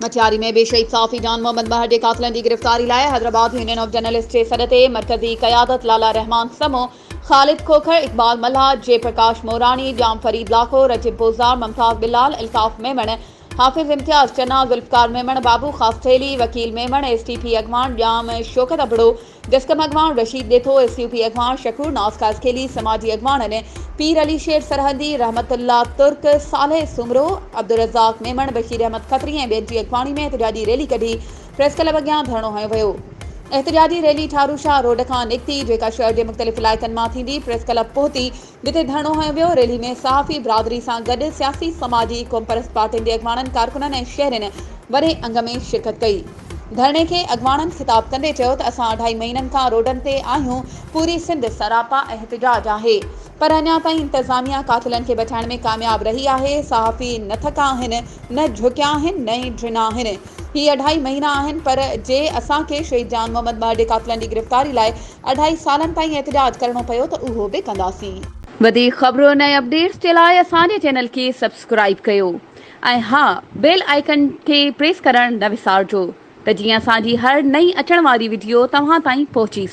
मटियारी में बेशहीद साफ़ी जान मोहम्मद महर के कातिलन की गिरफ्तारी लाए हैदराबाद यूनियन ऑफ जर्नलिस्ट के सदते मरकजी क़यादत लाला रहमान समो खालिद खोखर इकबाल मल्हा जयप्रकाश मोरानी जाम फरीद लाखो रजिब बोजार मुमताज बिलाल अल्ताफ मेमण हाफिज इम्तियाज चन्ना जुल्फकार मेमण बाबू खासथेली वकील मेमण STP अगवान जाम शौकत अबड़ो जस्कम अगवान रशीद देथो SUP अगवान शकूर नास्काज खेली समाजी अगवान ने पीर अली शेर सरहदी रहमतुल्लाह तुर्क सालेह सुमरो अब्दुल रज़ाक मेमण बशीर अहमद खत्री ऐं ॿियनि जी अगवानी में एहतजाजी रैली कढी प्रेस क्लब अॻियां धरणो हयो वियो। एहतजाजी रैली ठारूशाह रोड खां निकिती जेका शहर के मुख़्तलिफ़ इलाइक़नि मां थींदी प्रेस क्लब पहुती जिते धरणो हयो वियो। रैली में सहाफ़ी बिरादरी सां गॾु सियासी समाजी क़ौमपरस्त पार्टियुनि जे अगवाननि कारकुननि ऐं शहरनि वॾे अंग में शिरकत कई। धरणे के अगवाननि ख़िताब कंदे चयो त असां 2.5 महीननि खां रोडनि ते आहियूं, पूरी सिंध सरापा एहतजाज आहे, पर अञा ताईं इंतज़ामिया कातिलनि खे बचाइण में कामयाब रही आहे। सहाफ़ी न थका आहिनि, न झुकिया आहिनि, न ई ड्रिना आहिनि। ही 2.5 महीना आहिनि, पर जे असांखे शहीद जान मोहम्मद महर जे कातिलनि जी गिरफ़्तारी लाइ 2.5 सालनि ताईं एहतजाज करणो पियो त उहो बि कंदासीं। वधीक ख़बरूं ऐं अपडेट्स जे लाइ असांजे चैनल खे सब्सक्राइब कयो ऐं हा, बेल आइकन खे प्रेस करणु न विसारिजो त जीअं असांजी हर नई अचण वारी वीडियो तव्हां ताईं पहुची